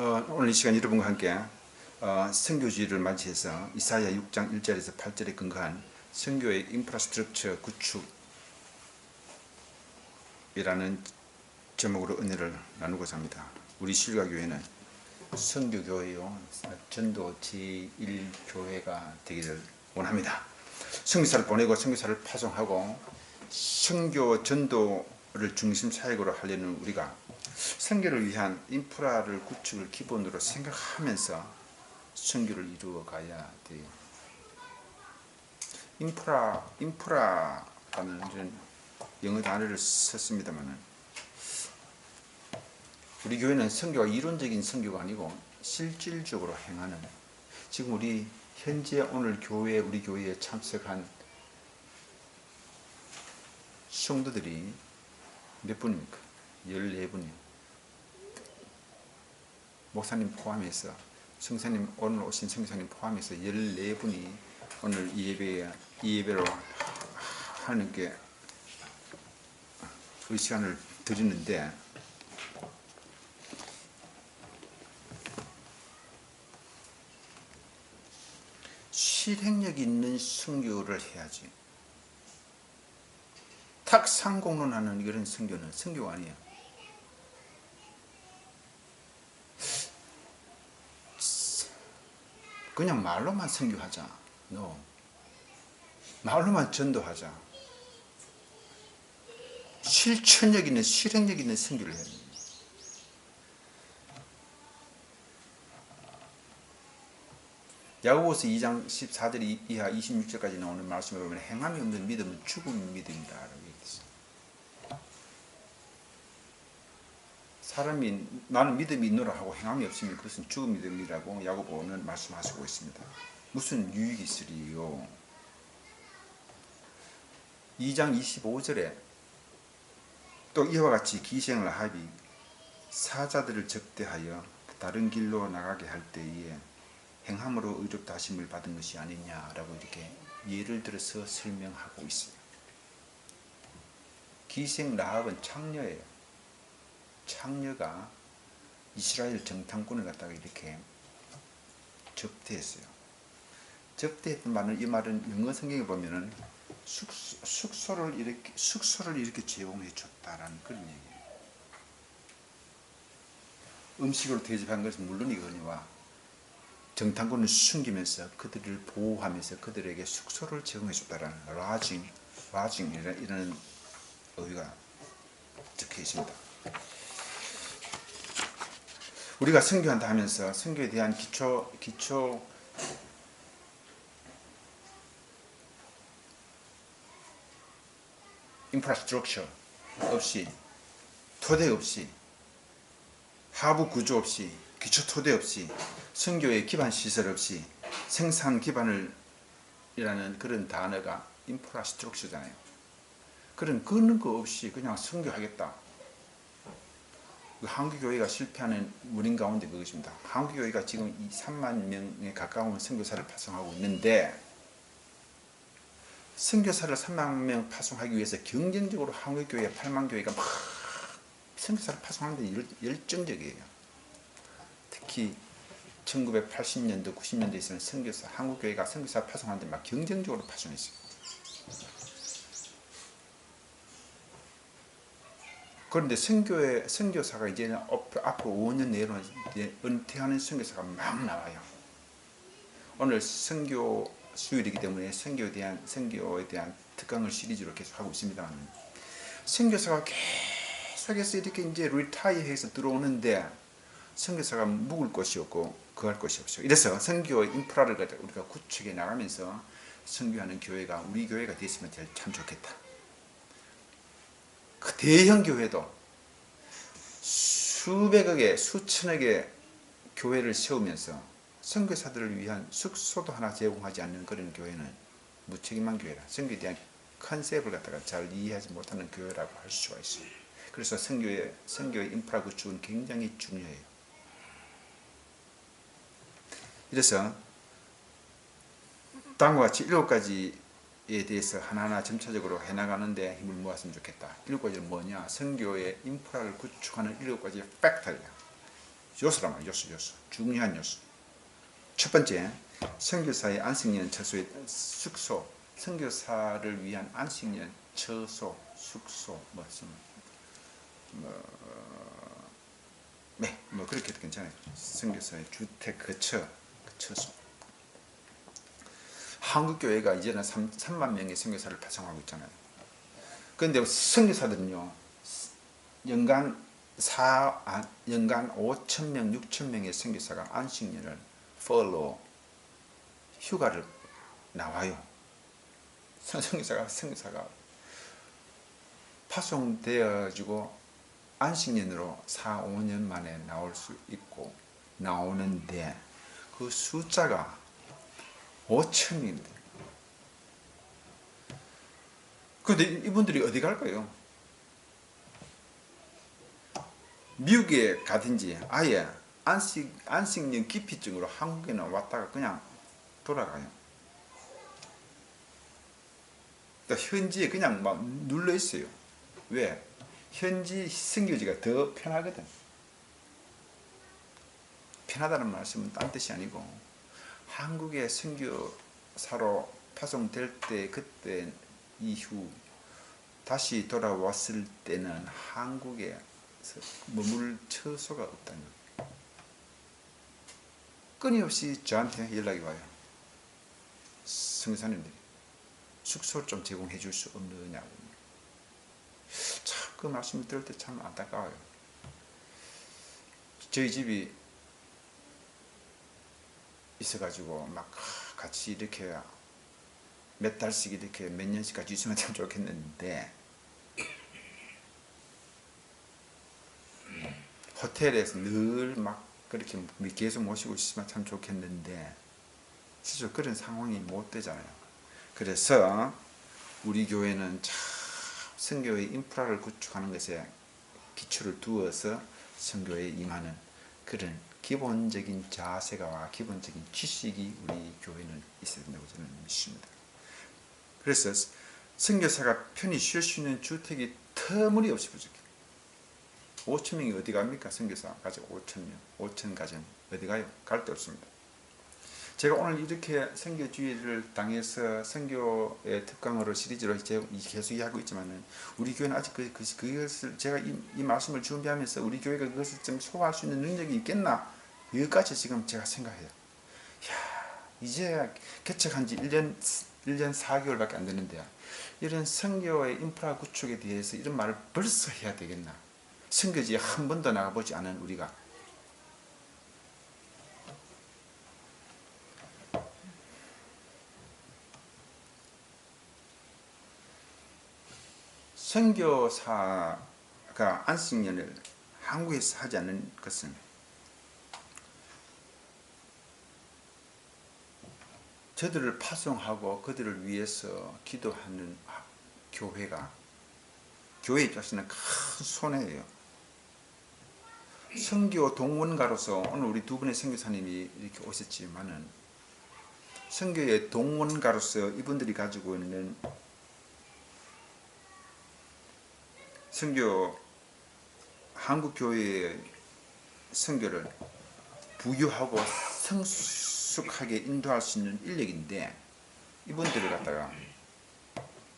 오늘 이 시간 여러분과 함께 선교주의를 맞이해서 이사야 6장 1절에서 8절에 근거한 선교의 인프라스트럭처 구축이라는 제목으로 은혜를 나누고자 합니다. 우리 신료교회는 선교교회요 전도 제1교회가 되기를 원합니다. 선교사를 보내고 선교사를 파송하고 선교 전도를 중심 사역으로 하려는 우리가 선교를 위한 인프라를 구축을 기본으로 생각하면서 선교를 이루어 가야 돼요. 인프라라는 영어 단어를 썼습니다만 우리 교회는 선교가 이론적인 선교가 아니고 실질적으로 행하는, 지금 우리 현재 오늘 우리 교회에 참석한 성도들이 몇 분입니까? 14분이요. 목사님 포함해서 성사님, 오늘 오신 성사님 포함해서 14분이 오늘 이 예배로 하나님께 그 시간을 드리는데, 실행력 있는 선교를 해야지. 탁 상공론하는 이런 선교는 선교가 아니에요. 그냥 말로만 선교하자. No. 말로만 전도하자. 실천력 있는, 실행력 있는 선교를 해야 됩니다. 야고보서 2장 14절 이하 26절까지 나오는 말씀을 보면 행함이 없는 믿음은 죽은 믿음이다 라고 얘기했어요. 사람이 나는 믿음이 있노라 하고 행함이 없으면 그것은 죽은 믿음이라고 야고보는 말씀하시고 있습니다. 무슨 유익이 있으리요? 2장 25절에 또 이와 같이 기생 라합이 사자들을 적대하여 다른 길로 나가게 할 때에 행함으로 의롭다 하심을 받은 것이 아니냐라고 이렇게 예를 들어서 설명하고 있어요. 기생 라합은 창녀예요. 창녀가 이스라엘 정탐꾼을 갖다가 이렇게 접대했어요. 접대했던 말은, 이 말은 영어 성경에 보면은 숙소를 이렇게 제공해 줬다라는 그런 얘기예요. 음식으로 대접한 것은 물론이거니와 정탐꾼을 숨기면서 그들을 보호하면서 그들에게 숙소를 제공해 줬다라는 라징이라는 의미가 적혀 있습니다. 우리가 선교한다 하면서 선교에 대한 기초 인프라스트럭처 없이, 토대 없이, 하부 구조 없이, 기초 토대 없이, 선교의 기반 시설 없이, 생산 기반을 이라는 그런 단어가 인프라스트럭처잖아요. 그런 근거 없이 그냥 선교하겠다. 한국교회가 실패하는 원인 가운데 그것입니다. 한국교회가 지금 3만 명에 가까운 선교사를 파송하고 있는데, 선교사를 3만 명 파송하기 위해서 경쟁적으로 한국교회 8만 교회가 막 선교사를 파송하는 데 열정적이에요. 특히 1980년도 90년대에서는 한국교회가 선교사 파송하는 데 막 경쟁적으로 파송했어요. 그런데 선교사가 이제는 앞으로 5년 내로 은퇴하는 선교사가 막 나와요. 오늘 선교 수요일이기 때문에 선교에 대한 특강을 시리즈로 계속 하고 있습니다만, 선교사가 계속해서 이렇게 이제 리타이어해서 들어오는데 선교사가 묵을 곳이 없고 거할 곳이 없어요. 이래서 선교의 인프라를 우리가 구축해 나가면서 선교하는 교회가 우리 교회가 됐으면 참 좋겠다. 그 대형 교회도 수백억의 수천억의 교회를 세우면서 선교사들을 위한 숙소도 하나 제공하지 않는 그런 교회는 무책임한 교회라, 선교에 대한 컨셉을 갖다가 잘 이해하지 못하는 교회라고 할 수가 있어요. 그래서 선교의 인프라 구축은 굉장히 중요해요. 이래서 다음과 같이 7가지에 대해서 하나하나 점차적으로 해나가는데 힘을 모았으면 좋겠다. 7가지는 뭐냐? 선교의 인프라를 구축하는 7가지 팩터예요. 요소란 말이에요. 요소. 중요한 요소. 첫 번째, 선교사의 안식년 처소의 숙소, 선교사를 위한 안식년 처소, 숙소, 뭐 그렇게 해도 괜찮아요. 선교사의 주택 처소. 한국 교회가 이제는 3만 명의 선교사를 파송하고 있잖아요. 그런데 선교사들은요, 연간 5,000명, 6,000명의 선교사가 안식년을 follow 휴가를 나와요. 선교사가 파송되어지고 안식년으로 4, 5년 만에 나올 수 있고 나오는데 그 숫자가 5,000명인데, 그런데 이분들이 어디 갈까요? 미국에 가든지 아예 안식년 기피증으로 한국에는 왔다가 그냥 돌아가요. 그러니까 현지에 그냥 막 눌러 있어요. 왜? 현지 선교지가 더 편하거든. 편하다는 말씀은 딴 뜻이 아니고, 한국에 선교사로 파송될 때 그때 이후 다시 돌아왔을 때는 한국에 머물 처소가 없다는 거예요. 끊임없이 저한테 연락이 와요. 선교사님들이 숙소를 좀 제공해 줄 수 없느냐고. 참 그 말씀을 들을 때 참 안타까워요. 저희 집이 있어가지고 막 같이 이렇게 몇 달씩 이렇게 몇 년씩 같이 있으면 참 좋겠는데, 호텔에서 늘 막 그렇게 계속 모시고 있으면 참 좋겠는데 실제로 그런 상황이 못 되잖아요. 그래서 우리 교회는 참 선교의 인프라를 구축하는 것에 기초를 두어서 선교에 임하는 그런 기본적인 자세가 기본적인 지식이 우리 교회는 있어야 된다고 저는 믿습니다. 그래서 선교사가 편히 쉴 수 있는 주택이 터무니없이 부족해요. 5,000명이 어디 갑니까? 선교사 가족 5,000명, 5,000 가정 어디 가요? 갈 데 없습니다. 제가 오늘 이렇게 선교주의를 당해서 선교의 특강으로 시리즈로 계속 이야기하고 있지만은 우리 교회는 아직 그것을 제가 이 말씀을 준비하면서 우리 교회가 그것을 좀 소화할 수 있는 능력이 있겠나? 여기까지 지금 제가 생각해요. 이제 개척한 지 1년 4개월밖에 안 되는데 이런 선교의 인프라 구축에 대해서 이런 말을 벌써 해야 되겠나? 선교지에 한 번도 나가보지 않은 우리가. 선교사가 안식년을 한국에서 하지 않는 것은 저들을 파송하고 그들을 위해서 기도하는 교회 입장에서는 큰 손해예요. 선교 동원가로서 오늘 우리 두 분의 선교사님이 이렇게 오셨지만은 선교의 동원가로서 이분들이 가지고 있는 선교 한국 교회의 선교를 부유하고 성숙하게 인도할 수 있는 인력인데 이분들을 갖다가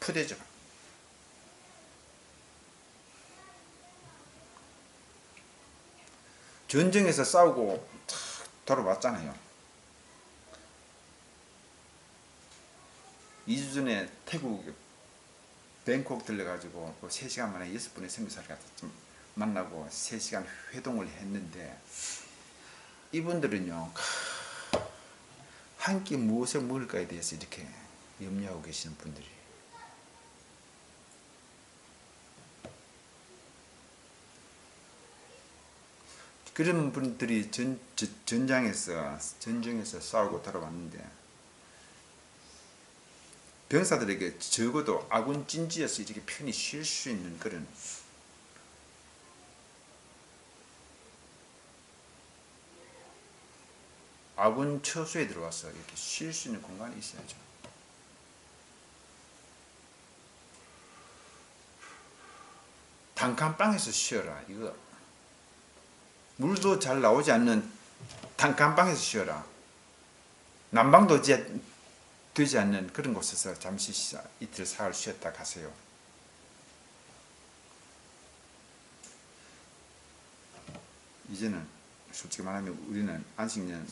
푸대죠. 전쟁에서 싸우고 돌아왔잖아요. 2주 전에 태국 뱅콕 들려가지고 3시간 만에 6분의 선교사를 갖다 좀 만나고 3시간 회동을 했는데 이분들은요 한 끼 무엇을 먹을까에 대해서 이렇게 염려하고 계시는 분들이, 그런 분들이 전쟁에서 싸우고 돌아왔는데 병사들에게 적어도 아군 진지에서 이렇게 편히 쉴 수 있는 그런 아군 처소에 들어와서 이렇게 쉴 수 있는 공간이 있어야죠. 단칸방에서 쉬어라 이거 물도 잘 나오지 않는 단칸방에서 쉬어라. 난방도 되지 않는 그런 곳에서 잠시 이틀 사흘 쉬었다 가세요. 이제는 솔직히 말하면 우리는 안식년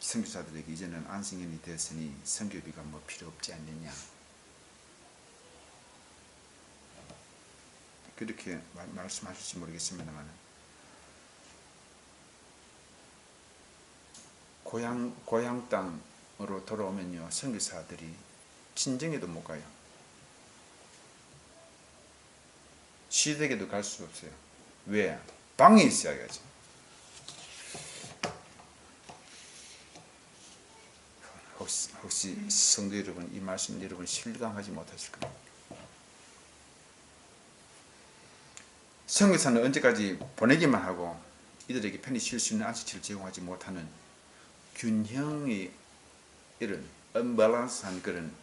선교사들에게 이제는 안식년이 되었으니 선교비가 뭐 필요 없지 않느냐, 그렇게 말씀하실지 모르겠습니다만, 고향 땅으로 돌아오면요, 선교사들이 친정에도 못 가요. 시댁에도 갈 수 없어요. 왜? 방에 있어야지. 혹시 성도 여러분, 이 말씀 여러분 실감하지 못하실 겁니다. 선교사는 언제까지 보내기만 하고 이들에게 편히 쉴 수 있는 안식처를 제공하지 못하는 균형이 이런 언밸런스한 그런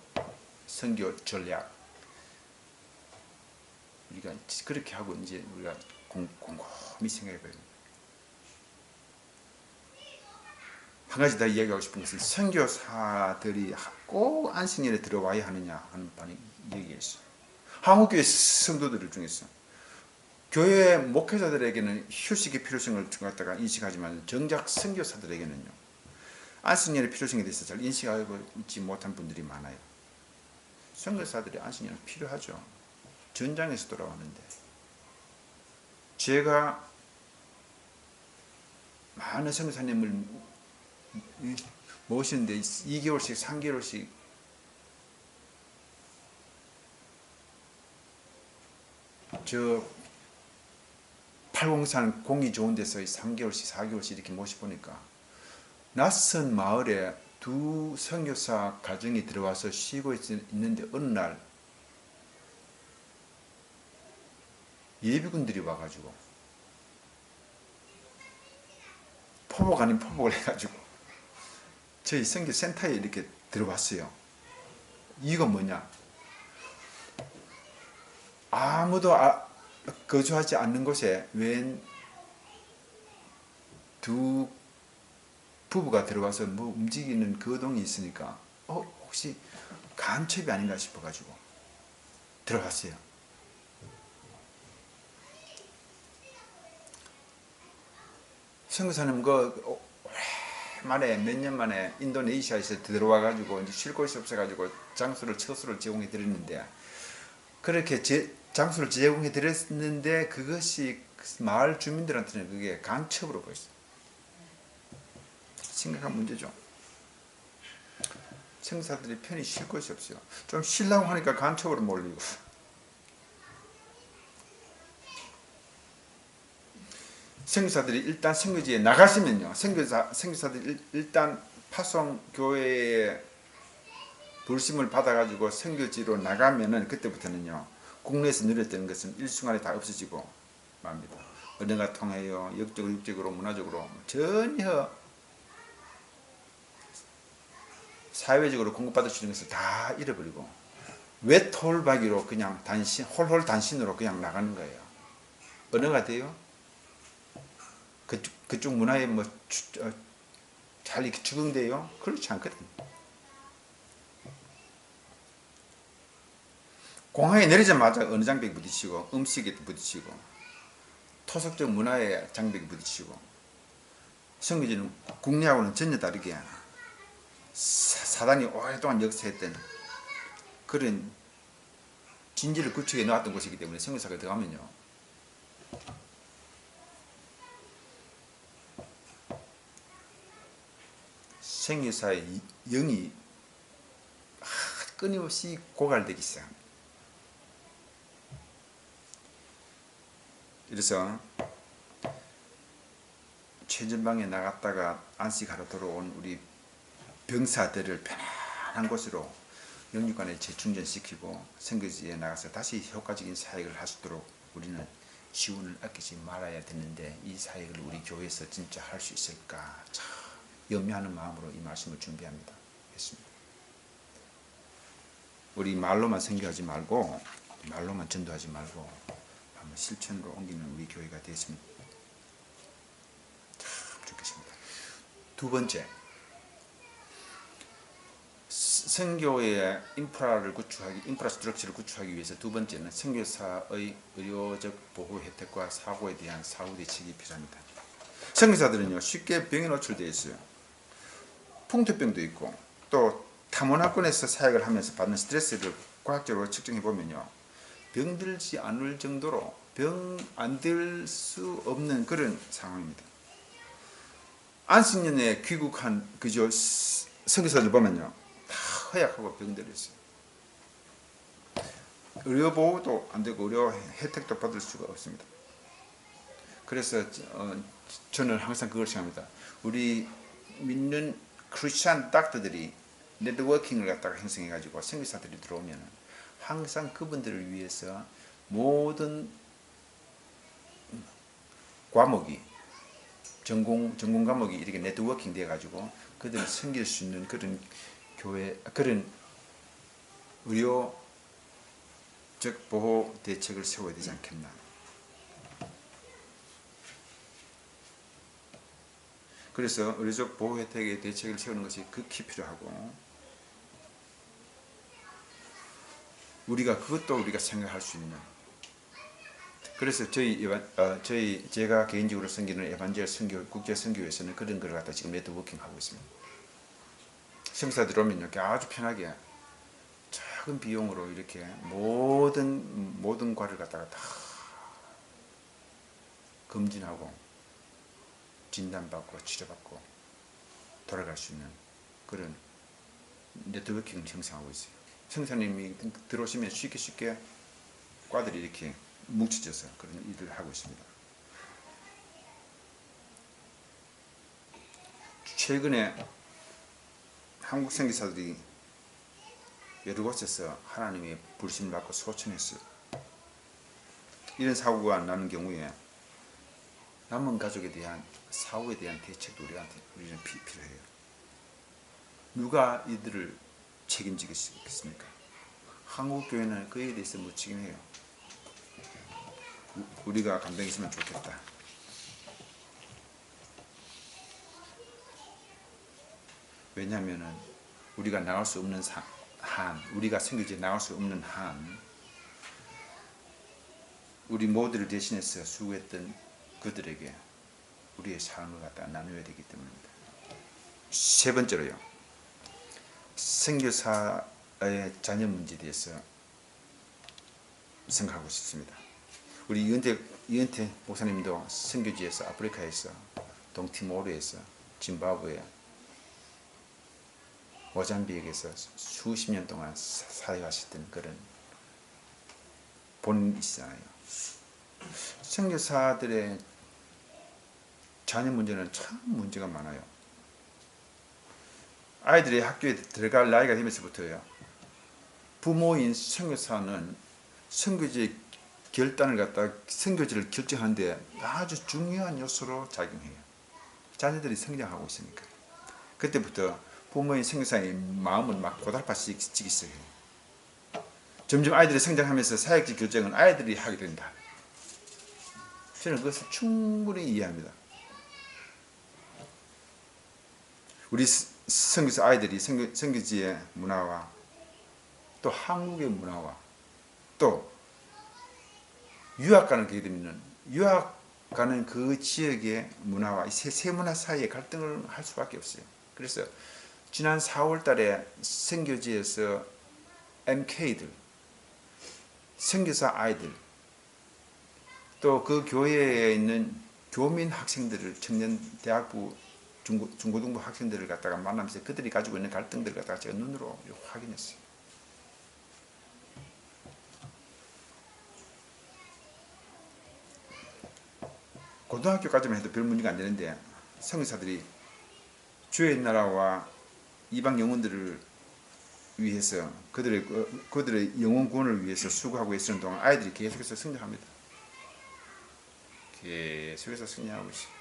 선교 전략, 우리가 그렇게 하고 이제 우리가 곰곰이 생각해 봐야 됩니다. 한 가지 더 이야기하고 싶은 것은, 선교사들이 꼭 안식년에 들어와야 하느냐 하는 얘기가 있어요. 한국교회 성도들 중에서 교회 목회자들에게는 휴식의 필요성을 갖다가 인식하지만 정작 선교사들에게는요, 안식년의 필요성에 대해서 잘 인식하고 있지 못한 분들이 많아요. 선교사들이 안식년은 필요하죠. 전장에서 돌아오는데. 제가 많은 선교사님을 모시는데 2개월씩 3개월씩 저 팔공산 공기 좋은 데서 3개월씩 4개월씩 이렇게 모셔보니까 낯선 마을에 두 선교사 가정이 들어와서 쉬고 있는데 어느 날 예비군들이 와가지고 포복 아닌 포복을 해가지고 저희 선교센터에 이렇게 들어왔어요. 이유가 뭐냐? 아무도 거주하지 않는 곳에 웬 두 부부가 들어와서 뭐 움직이는 거동이 있으니까 혹시 간첩이 아닌가 싶어가지고 들어갔어요. 선교사님 오랜만에 몇 년 만에 인도네시아에서 들어와가지고 이제 쉴 곳이 없어가지고 처소를 제공해 드렸는데, 그렇게 장소를 제공해 드렸는데 그것이 마을 주민들한테는 그게 간첩으로 보였어요. 심각한 문제죠. 선교사들이 편히 쉴 곳이 없어요. 좀 쉬려고 하니까 간첩으로 몰리고. 선교사들이 일단 선교지에 나가시면요, 선교사들이 일단 파송교회에 부르심을 받아가지고 선교지로 나가면은 그때부터는요, 국내에서 누렸던 것은 일순간에 다 없어지고 맙니다. 언어가 통해요. 역적으로 육적으로 문화적으로 전혀 사회적으로 공급받을 수 있는 것을 다 잃어버리고 외톨박이로 그냥 홀홀 단신으로 그냥 나가는 거예요. 언어가 돼요? 그쪽 문화에 잘 이렇게 적응돼요? 그렇지 않거든요. 공항에 내리자마자 어느 장벽에 부딪히고 음식에 부딪히고 토속적 문화의 장벽에 부딪히고, 선교지는 국내하고는 전혀 다르게 사단이 오랫동안 역사했던 그런 진지를 구축해 놓았던 곳이기 때문에 선교사가 들어가면요, 선교사의 영이 끊임없이 고갈되기 시작합니다. 그래서 최전방에 나갔다가 안식하러 돌아온 우리 병사들을 편안한 곳으로 영육간에 재충전시키고 선교지에 나가서 다시 효과적인 사역을 할 수 있도록 우리는 지원을 아끼지 말아야 되는데, 이 사역을 우리 교회에서 진짜 할 수 있을까 참 염려하는 마음으로 이 말씀을 준비합니다. 했습니다. 우리 말로만 선교하지 말고, 말로만 전도하지 말고 한번 실천으로 옮기는 우리 교회가 되었습니다. 두 번째, 선교의 인프라스트럭처를 구축하기 위해서 두 번째는 선교사의 의료적 보호 혜택과 사고에 대한 사후 대책이 필요합니다. 선교사들은요 쉽게 병에 노출되어 있어요. 풍토병도 있고 또 타문화권에서 사역을 하면서 받는 스트레스를 과학적으로 측정해 보면요 병들지 않을 정도로 병 안 들 수 없는 그런 상황입니다. 안식년에 귀국한 그저 선교사들 보면요 다 허약하고 병들어 있어요. 의료 보호도 안 되고 의료 혜택도 받을 수가 없습니다. 그래서 저는 항상 그걸 생각합니다. 우리 믿는 크리스찬 닥터들이 네트워킹을 갖다가 형성해 가지고 선교사들이 들어오면 항상 그분들을 위해서 모든 과목이 전공 과목이 이렇게 네트워킹 돼 가지고 그들을 섬길 수 있는 그런 교회 그런 의료적 보호 대책을 세워야 되지 않겠나. 그래서 의료적 보호 혜택의 대책을 세우는 것이 극히 필요하고 우리가 그것도 우리가 생각할 수 있는. 그래서 제가 개인적으로 섬기는 에반젤 선교 국제 선교에서는 그런 걸 갖다 지금 네트워킹 하고 있습니다. 선교사들 오면 이렇게 아주 편하게 작은 비용으로 이렇게 모든 과를 갖다가 다 검진하고 진단받고 치료받고 돌아갈 수 있는 그런 네트워킹을 형성하고 있어요. 선교사님이 들어오시면 쉽게 과들이 이렇게 뭉쳐져서 그런 일을 하고 있습니다. 최근에 한국 선교사들이 여러 곳에서 하나님의 불신을 받고 소천했어요. 이런 사고가 나는 경우에 남은 가족에 대한 사후에 대한 대책도 우리는 필요해요. 누가 이들을 책임지겠습니까? 한국 교회는 그에 대해서 무책임해요. 우리가 감당했으면 좋겠다. 왜냐하면은 우리가 나갈 수 없는 우리가 선교지에 나갈 수 없는 한, 우리 모두를 대신해서 수고했던 그들에게 우리의 삶을 갖다 나누어야 되기 때문입니다. 세 번째로요, 선교사의 자녀 문제에 대해서 생각하고 싶습니다. 우리 이은태 목사님도 선교지에서 아프리카에서 동티모르에서 짐바브웨 모잠비크에서 수십 년 동안 사역하셨던 그런 본인이시잖아요. 선교사들의 자녀 문제는 참 문제가 많아요. 아이들이 학교에 들어갈 나이가 되면서부터요, 부모인 선교사는 선교지의 결단을 갖다 선교지를 결정하는데 아주 중요한 요소로 작용해요. 자녀들이 성장하고 있으니까. 그때부터 부모인 선교사의 마음은 막 고달파지기 시작해요. 점점 아이들이 성장하면서 사역지 결정은 아이들이 하게 된다. 저는 그것을 충분히 이해합니다. 우리 선교사 아이들이 선교지의 문화와 또 한국의 문화와 또 유학 가는 게 되면 유학 가는 그 지역의 문화와 이 세 문화 사이에 갈등을 할 수밖에 없어요. 그래서 지난 4월 달에 선교지에서 MK들, 선교사 아이들, 또 그 교회에 있는 교민 학생들을 청년 대학부 중고등부 학생들을 갖다가 만나면서 그들이 가지고 있는 갈등들을 갖다가 제가 눈으로 확인했어요. 고등학교까지만 해도 별 문제가 안 되는데 선교사들이 주의 나라와 이방 영혼들을 위해서 그들의 영혼 구원을 위해서 수고하고 있는 동안 아이들이 계속해서 성장합니다. 계속해서 성장하고 있어요.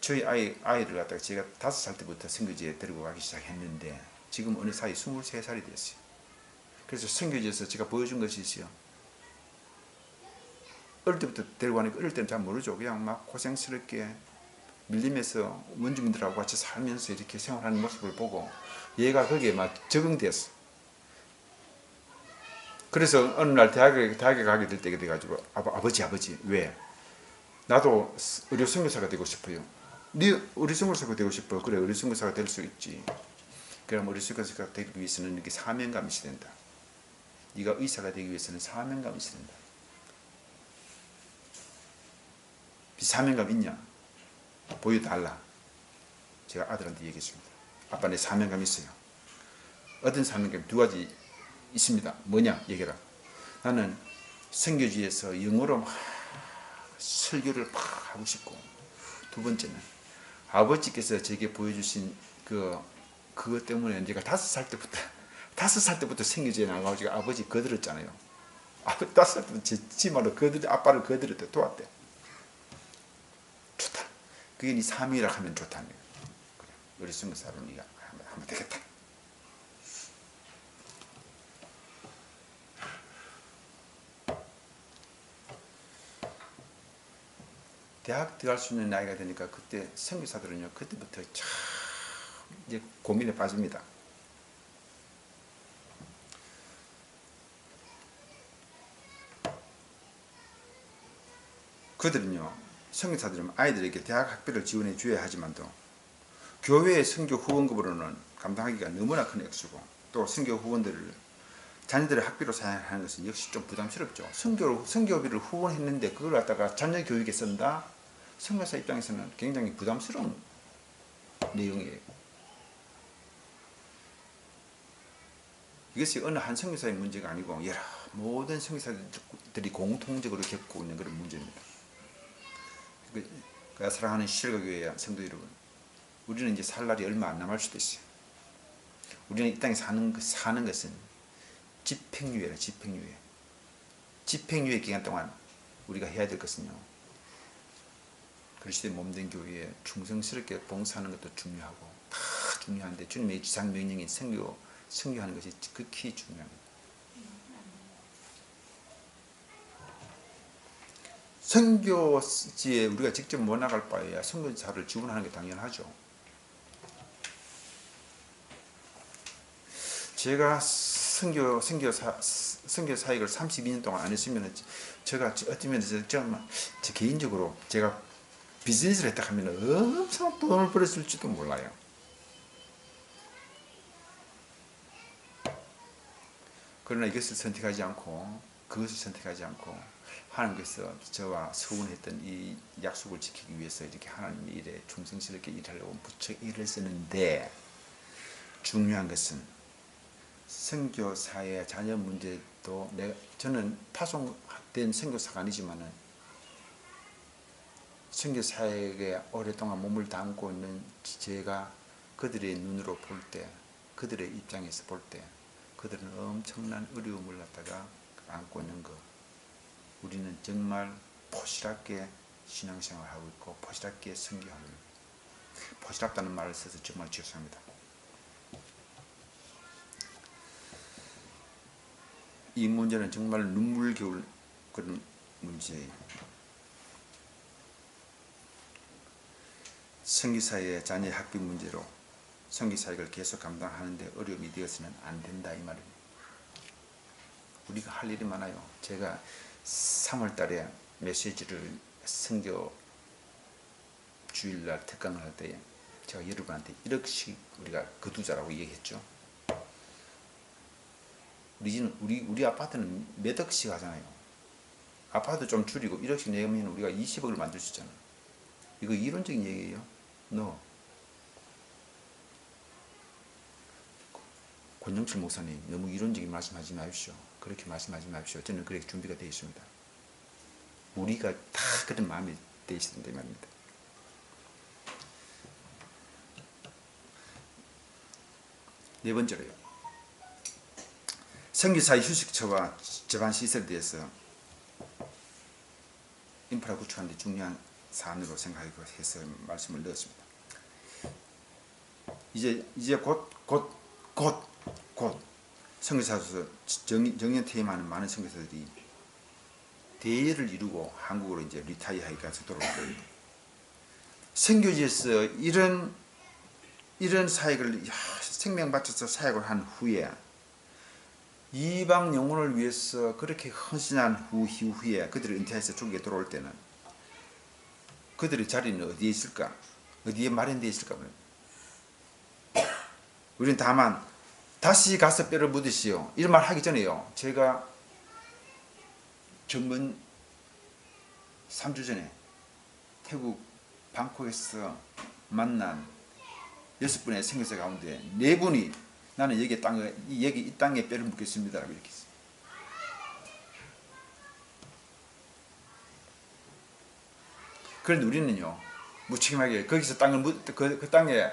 저희 아이를 갖다가 제가 5살 때부터 선교지에 데리고 가기 시작했는데 지금 어느 사이 23살이 됐어요. 그래서 선교지에서 제가 보여준 것이 있어요. 어릴 때부터 데리고 가니까 어릴 때는 잘 모르죠. 그냥 막 고생스럽게 밀림에서 원주민들하고 같이 살면서 이렇게 생활하는 모습을 보고 얘가 거기에 막 적응됐어. 그래서 어느 날 대학에 가게 될 때가 돼가지고 아버지 왜? 나도 의료 선교사가 되고 싶어요. 네 의료 선교사가 되고 싶어. 그래, 의료 선교사가 될 수 있지. 그럼 의료 선교사가 되기 위해서는 이렇게 사명감이 있어야 된다. 네가 의사가 되기 위해서는 사명감이 있어야 된다. 사명감 있냐? 보여달라. 제가 아들한테 얘기했습니다. 아빠, 내 사명감 있어요. 어떤 사명감? 두 가지 있습니다. 뭐냐? 얘기해라. 나는 선교지에서 영어로 막 설교를 막 하고 싶고, 두 번째는 아버지께서 제게 보여주신 그것 때문에 내가 5살 때부터 선교지에 나가가지고 아버지 거들었잖아요. 5살 때부터 지 말로 아빠를 거들었대. 도왔대. 좋다. 그게 네 사명이라 하면 좋다는 거예요. 그래, 우리 선교사로 네가 하면 되겠다. 대학 들어갈 수 있는 나이가 되니까 그때 선교사들은요, 그때부터 참 이제 고민에 빠집니다. 그들은요, 선교사들은 아이들에게 대학 학비를 지원해 줘야 하지만도 교회의 선교 후원금으로는 감당하기가 너무나 큰 액수고, 또 선교 후원들을 자녀들의 학비로 사용하는 것은 역시 좀 부담스럽죠. 선교비를 후원했는데 그걸 갖다가 자녀 교육에 쓴다? 선교사 입장에서는 굉장히 부담스러운 내용이에요. 이것이 어느 한 선교사의 문제가 아니고 여러 모든 선교사들이 공통적으로 겪고 있는 그런 문제입니다. 사랑하는 시일가교회 성도 여러분, 우리는 이제 살 날이 얼마 안 남을 수도 있어요. 우리는 이 땅에 사는 것은 집행유예라. 집행유예 기간 동안 우리가 해야 될 것은요, 그리스도의 몸된 교회에 충성스럽게 봉사하는 것도 중요하고 다 중요한데, 주님의 지상 명령인 선교하는 것이 극히 중요합니다. 선교지에 우리가 직접 못 나갈 바에야 선교사를 지원하는 게 당연하죠. 제가 선교 사역을 32년 동안 안 했으면 제가 어떤 면에서 제 개인적으로 제가 비즈니스를 했다 하면 엄청 돈을 벌었을지도 몰라요. 그러나 이것을 선택하지 않고 그것을 선택하지 않고 하나님께서 저와 서운했던 이 약속을 지키기 위해서 이렇게 하나님의 일에 충성스럽게 일하려고 무척 일을 쓰는데, 중요한 것은 선교사의 자녀 문제도 저는 파송된 선교사가 아니지만은 선교사에게 오랫동안 몸을 담고 있는 제가 그들의 눈으로 볼 때, 그들의 입장에서 볼 때 그들은 엄청난 어려움을 갖다가 안고 있는 것, 우리는 정말 포시럽게 신앙생활하고 있고 포시럽게 선교하고 있고, 포시럽다는 말을 써서 정말 죄송합니다. 이 문제는 정말 눈물겨울 그런 문제예요. 선교사의 자녀 학비 문제로 선교사역을 계속 감당하는데 어려움이 되어서는 안 된다, 이 말입니다. 우리가 할 일이 많아요. 제가 3월 달에 메시지를 선교 주일날 특강을 할 때 제가 여러분한테 1억씩 우리가 거두자라고 얘기했죠. 우리 아파트는 몇 억씩 하잖아요. 아파트 좀 줄이고 1억씩 내면 우리가 20억을 만들 수 있잖아요. 이거 이론적인 얘기예요. No. 권영철 목사님, 너무 이론적인 말씀하지 마십시오. 그렇게 말씀하지 마십시오. 저는 그렇게 준비가 되어 있습니다. 우리가 다 그런 마음이 되어 있는데 말입니다. 네 번째로요, 선교사의 휴식처와 접안 시설에 대해서 인프라 구축하는 데 중요한 사안으로 생각해서 말씀을 넣었습니다. 이제 곧 선교사로서 정년 퇴임하는 많은 선교사들이 대회를 이루고 한국으로 이제 리타이어하기까지 돌아올 거예요. 선교지에서 이런 사역을 생명 바쳐서 사역을 한 후에 이방 영혼을 위해서 그렇게 헌신한 후에 그들이 은퇴해서 조국에 돌아올 때는 그들의 자리는 어디에 있을까? 어디에 마련되어 있을까? 우리는 다만 다시 가서 뼈를 묻으시오 이런 말 하기 전에요, 제가 전번 3주 전에 태국 방콕에서 만난 6분의 선교사 가운데 4분이 나는 이 땅에 뼈를 묻겠습니다 라고 이렇게 했어요. 그런데 우리는요, 무책임하게 거기서 그 땅에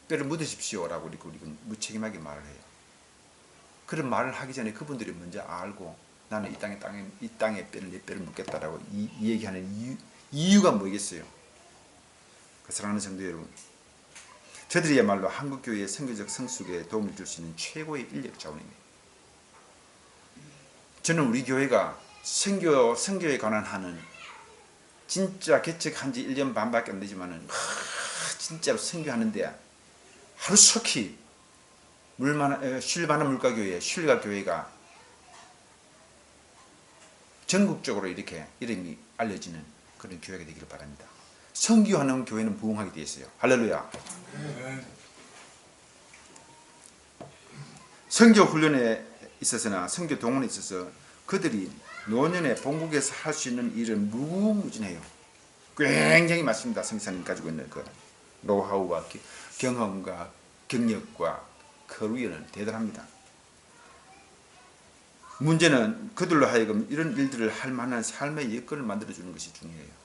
뼈를 묻으십시오 라고 우리가 무책임하게 말을 해요. 그런 말을 하기 전에 그분들이 먼저 알고 나는 이 땅에 내 뼈를 묻겠다라고 이 얘기하는 이유가 뭐겠어요? 그 사랑하는 성도 여러분, 저들이야말로 한국교회의 선교적 성숙에 도움을 줄 수 있는 최고의 인력 자원입니다. 저는 우리 교회가 선교에 관한 하는 진짜 개척한 지 1년 반밖에 안 되지만은 진짜로 선교하는데 하루속히 쉴만한 물가교회, 쉴가교회가 전국적으로 이렇게 이름이 알려지는 그런 교회가 되기를 바랍니다. 선교하는 교회는 부흥하게 되어 있어요. 할렐루야. 선교 훈련에 있어서나 선교 동원에 있어서 그들이 노년에 본국에서 할 수 있는 일은 무궁무진해요. 굉장히 많습니다. 선교사님 가지고 있는 그 노하우와 경험과 경력과 커리어는 대단합니다. 문제는 그들로 하여금 이런 일들을 할 만한 삶의 여건을 만들어주는 것이 중요해요.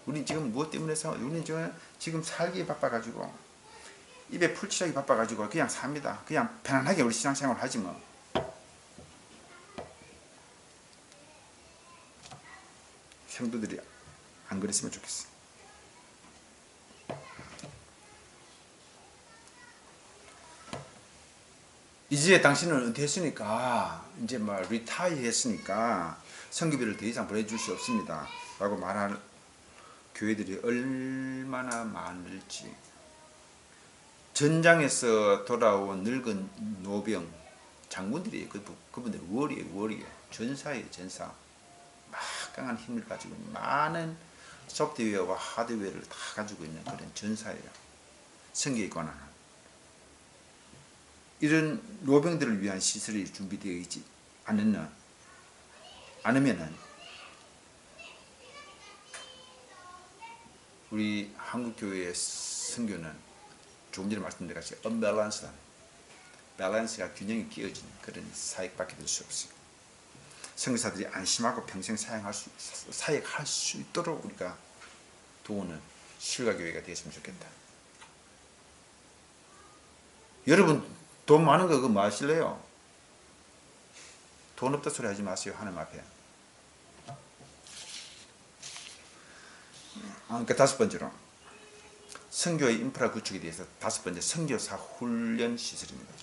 우리는 지금 무엇 때문에 우리는 지금 살기에 바빠가지고 입에 풀칠하기 바빠가지고 그냥 삽니다. 그냥 편안하게 우리 신앙생활 하지 뭐. 성도들이 안 그랬으면 좋겠어. 이제 당신은 은퇴했으니까 이제 뭐 리타이 했으니까 선교비를 더 이상 보내줄 수 없습니다 라고 말하는 교회들이 얼마나 많을지. 전장에서 돌아온 늙은 노병 장군들이 그분들 월이에요. 전사예요. 전사. 막강한 힘을 가지고 있는 많은 소프트웨어와 하드웨어를 다 가지고 있는 그런 전사예요. 선교에 관한 이런 노병들을 위한 시설이 준비되어 있지 않으면은 우리 한국교회의 선교는 조금 전에 말씀드린 같이 언밸런스한, 밸런스가 균형이 끼어진 그런 사역밖에 될 수 없어요. 선교사들이 안심하고 평생 사역할 수 있도록 우리가 도우는 실가교회가 되었으면 좋겠다. 여러분 돈 많은 거 그거 뭐 하실래요? 돈 없다 소리 하지 마세요. 하나님 앞에. 그러니까 5번째로 선교의 인프라 구축에 대해서 5번째 선교사 훈련 시설입니다.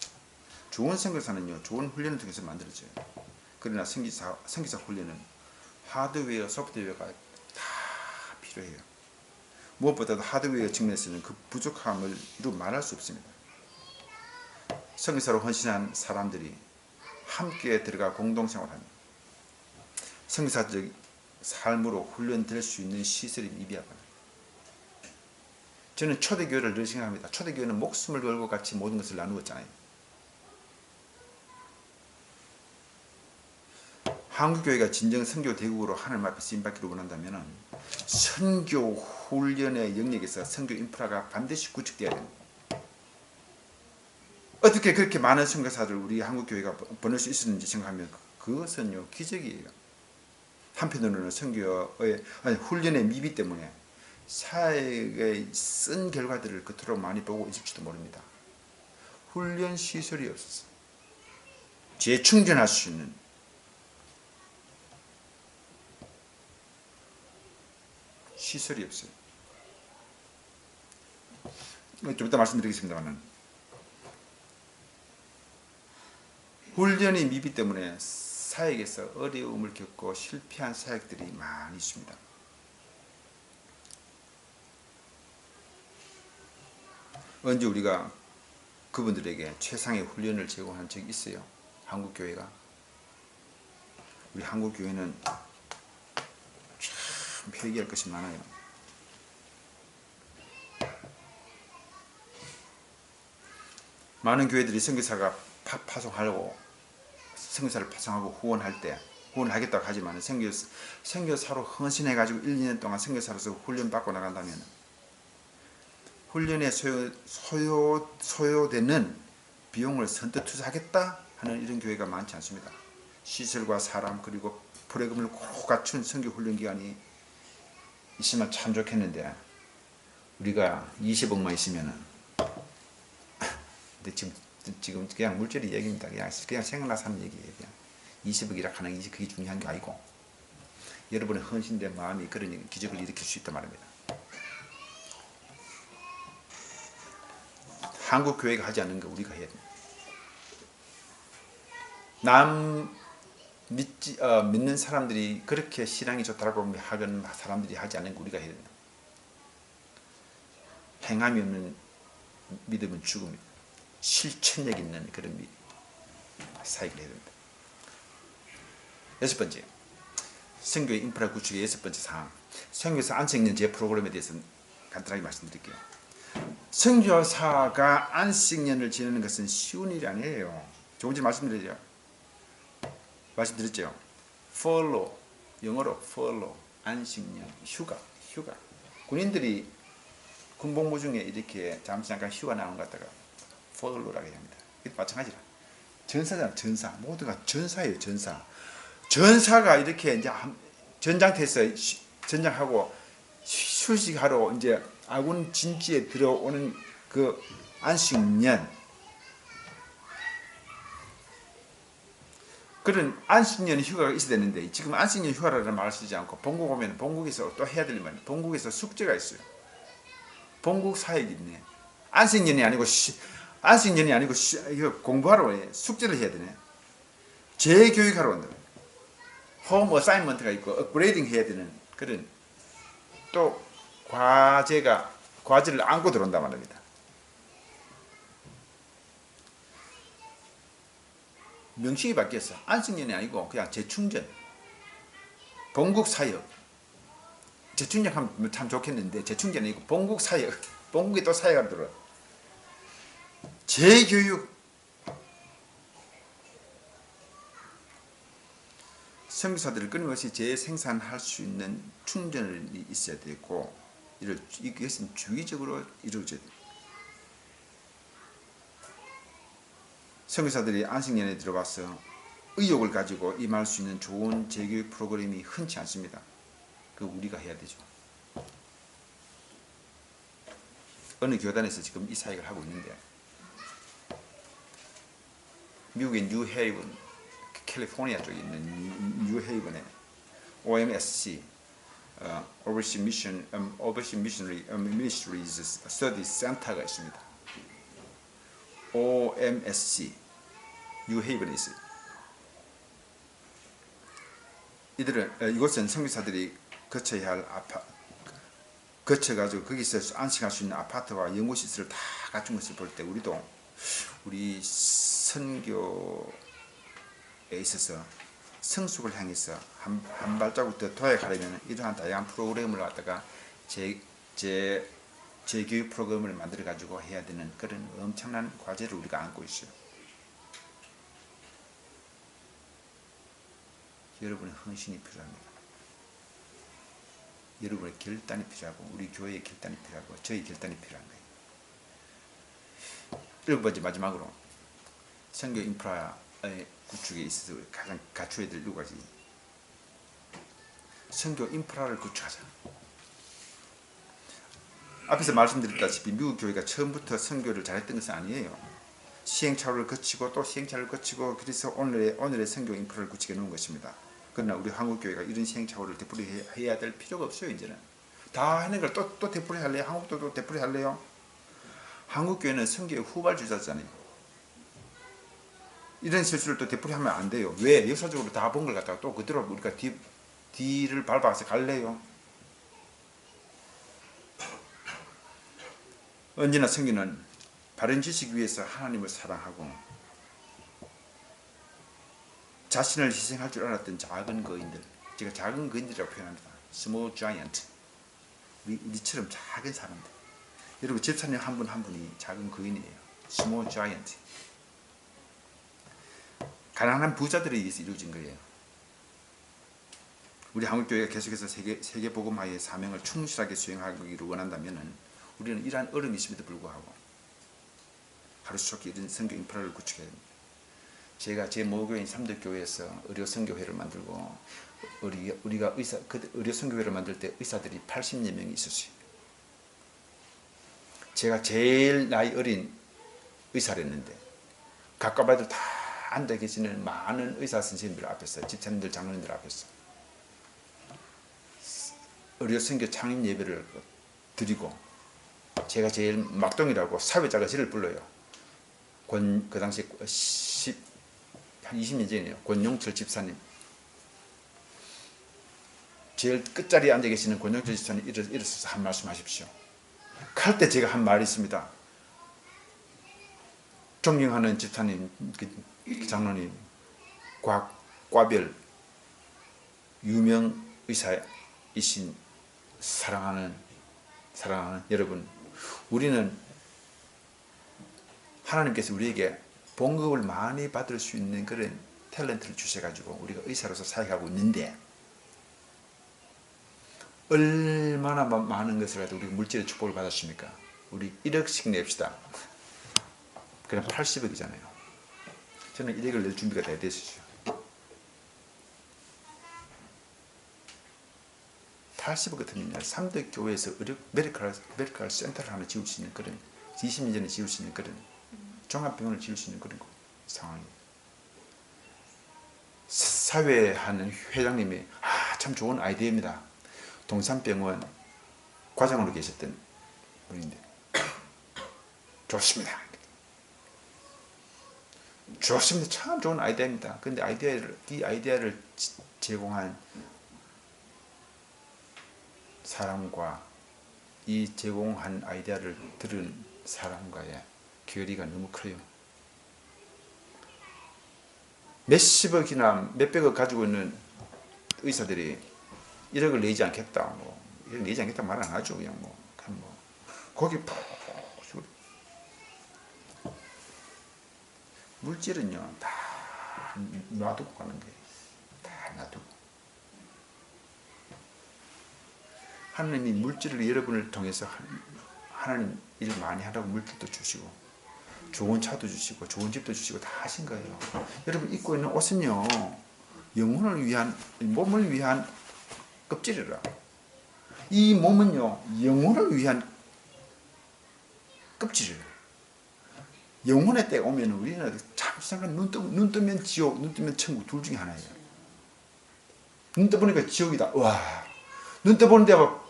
좋은 선교사는요, 좋은 훈련을 통해서 만들어져요. 그러나 선교사 훈련은 하드웨어, 소프트웨어가 다 필요해요. 무엇보다도 하드웨어 측면에서는 그 부족함을 이루 말할 수 없습니다. 선교사로 헌신한 사람들이 함께 들어가 공동생활합니다. 선교사적 삶으로 훈련될 수 있는 시설이 미비하거든요. 저는 초대교회를 늘 생각합니다. 초대교회는 목숨을 걸고 같이 모든 것을 나누었잖아요. 한국교회가 진정 선교 대국으로 하나님 앞에 쓰임받기를 원한다면 선교 훈련의 영역에서 선교 인프라가 반드시 구축되어야 됩니다. 어떻게 그렇게 많은 선교사들 우리 한국교회가 보낼 수 있었는지 생각하면 그것은요 기적이에요. 한편으로는 훈련의 미비 때문에 사역의 쓴 결과들을 그토록 많이 보고 있을지도 모릅니다. 훈련 시설이 없어서 재충전할 수 있는 시설이 없어요. 좀 이따 말씀드리겠습니다만 훈련의 미비 때문에 사역에서 어려움을 겪고 실패한 사역들이 많이 있습니다. 언제 우리가 그분들에게 최상의 훈련을 제공한 적이 있어요? 한국교회가. 우리 한국교회는 참 회개할 것이 많아요. 많은 교회들이 선교사가 파송하려고 선교사를 파송하고 후원하겠다고 하지만 선교사로 헌신해가지고 1, 2년 동안 선교사로서 훈련받고 나간다면 훈련에 소요되는 비용을 선뜻 투자하겠다 하는 이런 교회가 많지 않습니다. 시설과 사람 그리고 프로그램을 꼭 갖춘 선교 훈련 기관이 있으면 참 좋겠는데 우리가 20억만 있으면은 근데 지금 그냥 물질의 얘기입니다. 그냥 생각나서 하는 얘기예요. 그냥 20억이라 하는 게 그게 중요한 게 아니고 여러분의 헌신된 마음이 그런 기적을 일으킬 수 있단 말입니다. 한국 교회가 하지 않는 거 우리가 해야 됩니다. 믿는 사람들이 그렇게 신앙이 좋다고 하는 사람들이 하지 않는 거 우리가 해야 됩니다. 행함이 없는 믿음은 죽음입니다. 실천력 있는 그런 사역을 해야 됩니다. 여섯 번째, 선교의 인프라 구축의 여섯 번째 사항, 선교사 안식년제 프로그램에 대해서 간단하게 말씀드릴게요. 선교사가 안식년을 지내는 것은 쉬운 일이 아니에요. 조금 전에 말씀드렸죠. furlough, 영어로 furlough, 안식년, 휴가. 군인들이 군복무 중에 이렇게 잠깐 휴가 나온 것 같다가 furlough라고 합니다. 마찬가지라. 전사잖아, 전사. 모두가 전사예요, 전사. 전사가 이렇게 이제 전장터에서 전장하고 휴식하러 이제 아군 진지에 들어오는 그 안식년, 그런 안식년 휴가가 있어야 되는데 지금 안식년 휴가라는 말을 쓰지 않고 본국 오면 본국에서 또 해야 될 말, 본국에서 숙제가 있어요. 본국 사역이 있네. 안식년이 아니고 이거 공부하러 해. 숙제를 해야 되네. 재교육하러 온다. 홈 어사이먼트가 있고 업그레이딩 해야 되는 그런 또 과제를 안고 들어온단 말입니다. 명칭이 바뀌었어. 안식년이 아니고 그냥 재충전. 본국 사역. 재충전 하면 참 좋겠는데 재충전이 아니고 본국 사역. 본국에 또 사역하러 들어와. 재교육. 선교사들을 끊임없이 재생산할 수 있는 충전이 있어야 되고 이것은 주기적으로 이루어져야 됩니다. 선교사들이 안식년에 들어와서 의욕을 가지고 임할 수 있는 좋은 재교육 프로그램이 흔치 않습니다. 그거 우리가 해야 되죠. 어느 교단에서 지금 이 사역을 하고 있는데 미국의 뉴헤이븐, 캘리포니아 쪽에 있는 뉴헤이븐에 OMSC, Overseas Missionary Ministries Study Center가 있습니다. OMSC 뉴헤이븐에 있어요. 이곳은 선교사들이 거쳐야 할 거쳐가지고 거기서 안식할 수 있는 아파트와 연구시설을 다 갖춘 것을 볼 때 우리 선교에 있어서 성숙을 향해서 한 발자국 더 도약하려면 이러한 다양한 프로그램을 갖다가 재교육 프로그램을 만들어 가지고 해야 되는 그런 엄청난 과제를 우리가 안고 있어요. 여러분의 헌신이 필요합니다. 여러분의 결단이 필요하고 우리 교회의 결단이 필요하고 저희 결단이 필요한 거예요. 일곱 번째 마지막으로 선교 인프라의 구축에 있어서 가장 갖춰야 될 6가지. 선교 인프라를 구축하자. 앞에서 말씀드렸다시피 미국 교회가 처음부터 선교를 잘했던 것은 아니에요. 시행착오를 거치고 또 시행착오를 거치고 그래서 오늘의 선교 인프라를 구축해 놓은 것입니다. 그러나 우리 한국 교회가 이런 시행착오를 되풀이해야 될 필요가 없어요. 이제는 다 하는 걸 또 되풀이 할래요? 한국도 또 되풀이 할래요? 한국 교회는 선교의 후발주자잖아요. 이런 실수를 또 되풀이하면 안 돼요. 왜? 역사적으로 다 본 걸 갖다가 또 그대로 우리가 뒤를 밟아서 갈래요? 언제나 선교는 바른 지식 위해서 하나님을 사랑하고 자신을 희생할 줄 알았던 작은 거인들, 제가 작은 거인들이라고 표현합니다. Small giant. 우리처럼 작은 사람들. 여러분 집사님 한 분 한 분이 작은 거인이에요. Small giant. 가난한 부자들에 의해서 이루어진 거예요. 우리 한국교회가 계속해서 세계 복음화의 사명을 충실하게 수행하기를 원한다면 우리는 이러한 어려움이 있음에도 불구하고 하루속히 이런 선교 인프라를 구축해야 됩니다. 제가 제 모교인 삼덕교회에서 의료 선교회를 만들고 우리가 의료 선교회를 만들 때 의사들이 80여 명이 있었어요. 제가 제일 나이 어린 의사랬는데 각가봐도 다 앉아 계시는 많은 의사 선생님들 앞에서, 집사님들, 장로님들 앞에서 의료 선교 창립 예배를 드리고 제가 제일 막동이라고 사회자가 저를 불러요. 그 당시 한 20년 전이에요. 권용철 집사님. 제일 끝자리에 앉아 계시는 권용철 집사님 일어서서 한 말씀 하십시오. 할 때 제가 한 말이 있습니다. 존경하는 집사님, 장로님, 곽과별 유명 의사이신 사랑하는 여러분, 우리는 하나님께서 우리에게 봉급을 많이 받을 수 있는 그런 탤런트를 주셔가지고 우리가 의사로서 사역하고 있는데 얼마나 많은 것을 해도 우리 물질의 축복을 받았습니까? 우리 1억씩 냅시다. 그럼 80억이잖아요. 저는 1억을 낼 준비가 다 됐었어요. 80억 같으면 삼덕교회에서 메디컬 센터를 하나 지을 수 있는 그런, 20년 전에 지을 수 있는 그런 종합병원을 지을 수 있는 그런 상황이에요. 사회하는 회장님이 참 좋은 아이디어입니다. 동산병원 과장으로 계셨던 분인데 좋습니다. 참 좋은 아이디어입니다. 그런데 이 아이디어를 제공한 사람과 이 제공한 아이디어를 들은 사람과의 괴리가 너무 커요. 몇십억이나 몇백억 가지고 있는 의사들이 1억을 내지 않겠다, 뭐 1억 내지 않겠다 말 안 하죠. 그냥 거기 푹 물질은요 다 놔두고 가는 거예요. 다 놔두고. 하나님이 물질을 여러분을 통해서 하나님 일 많이 하라고 물질도 주시고 좋은 차도 주시고 좋은 집도 주시고 다 하신 거예요. 여러분 입고 있는 옷은요 영혼을 위한, 몸을 위한 껍질이라. 이 몸은요 영혼을 위한 껍질이에요. 영혼의 때가 오면 우리는 참 눈 뜨면 지옥, 눈 뜨면 천국 둘 중에 하나예요. 눈 떠보니까 지옥이다. 와, 눈 떠보는데 막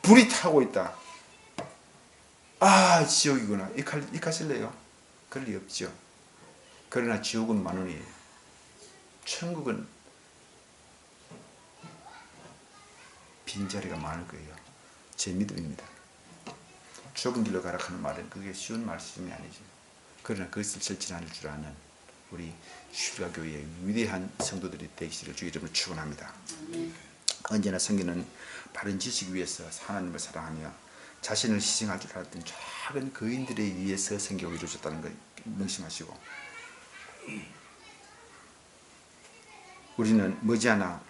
불이 타고 있다. 아, 지옥이구나. 이카실래요? 그럴 리 없죠. 그러나 지옥은 만원이에요. 천국은 빈자리가 많을 거예요. 제 믿음입니다. 좁은 길로 가라 하는 말은 그게 쉬운 말씀이 아니죠. 그러나 그것을 실천할 줄 아는 우리 슈가교회의 위대한 성도들이 되시기를 주 이름으로 축원합니다. 언제나 성경은 바른 지식 위해서 하나님을 사랑하며 자신을 희생할 줄 알았던 작은 거인들에 의해서 성경이 이루어졌다는 걸 명심하시고, 우리는 머지않아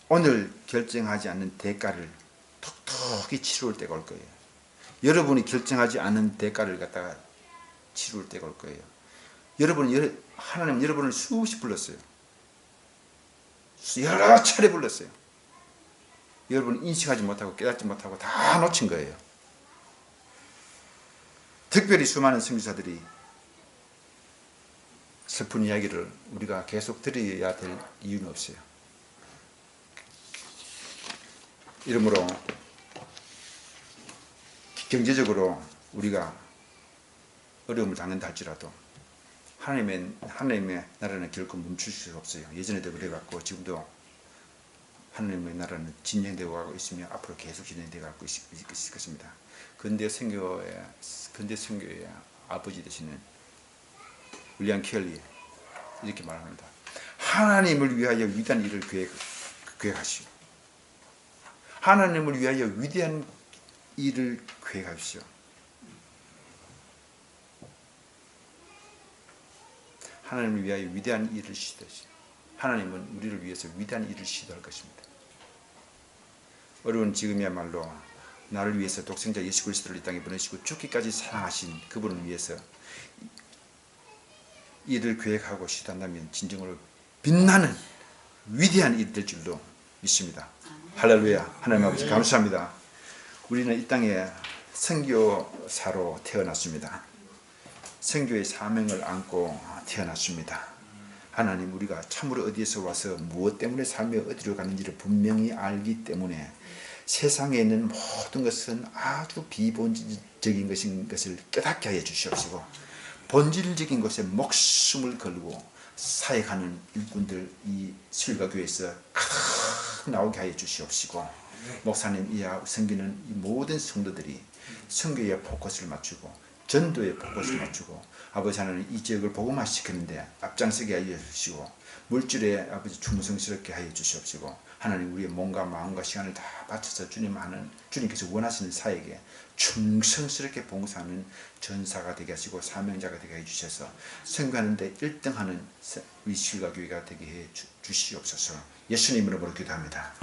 오늘 결정하지 않는 대가를 톡톡히 치룰 때가 올 거예요. 여러분이 결정하지 않은 대가를 갖다가 치룰 때가 올 거예요. 하나님 여러분을 수없이 불렀어요. 여러 차례 불렀어요. 여러분 인식하지 못하고 깨닫지 못하고 다 놓친 거예요. 특별히 수많은 선교사들이 슬픈 이야기를 우리가 계속 들어야 될 이유는 없어요. 이러므로 경제적으로 우리가 어려움을 당한다 할지라도 하나님의 나라는 결코 멈출 수 없어요. 예전에도 그래왔고 지금도 하나님의 나라는 진행되어 가고 있으며 앞으로 계속 진행되어 가고 있을 것입니다. 근대 선교의 아버지 되시는 윌리엄 켈리 이렇게 말합니다. 하나님을 위하여 위대한 일을 계획하시오. 하나님을 위하여 위대한 일을 계획하십시오. 하나님을 위하여 위대한 일을 시도하시오. 하나님은 우리를 위해서 위대한 일을 시도할 것입니다. 어려운 지금이야말로 나를 위해서 독생자 예수 그리스도를 이 땅에 보내시고 죽기까지 사랑하신 그분을 위해서 일을 계획하고 시도한다면 진정으로 빛나는 위대한 일이 될 줄로 믿습니다. 할렐루야. 하나님 아버지 감사합니다. 우리는 이 땅에 선교사로 태어났습니다. 선교의 사명을 안고 태어났습니다. 하나님, 우리가 참으로 어디에서 와서 무엇 때문에 삶이 어디로 가는지를 분명히 알기 때문에 세상에 있는 모든 것은 아주 비본질적인 것인 것을 깨닫게 하여 주시옵시고, 본질적인 것에 목숨을 걸고 사역하는 일꾼들 이 수일가 교회에서 가득 나오게 하여 주시옵시고, 목사님 이하 섬기는 이 모든 성도들이 선교에 포커스를 맞추고 전도에 포커스를 맞추고 아버지 하나님 이 지역을 복음화시키는데 앞장서게 하여 주시고 물질에 아버지 충성스럽게 하여 주시옵시고, 하나님 우리의 몸과 마음과 시간을 다 바쳐서 주님께서 원하시는 사역에 충성스럽게 봉사하는 전사가 되게 하시고 사명자가 되게 해 주셔서 선교하는데 1등하는 우리 실가교회가 되게 해 주시옵소서. 예수님 이름으로 기도합니다.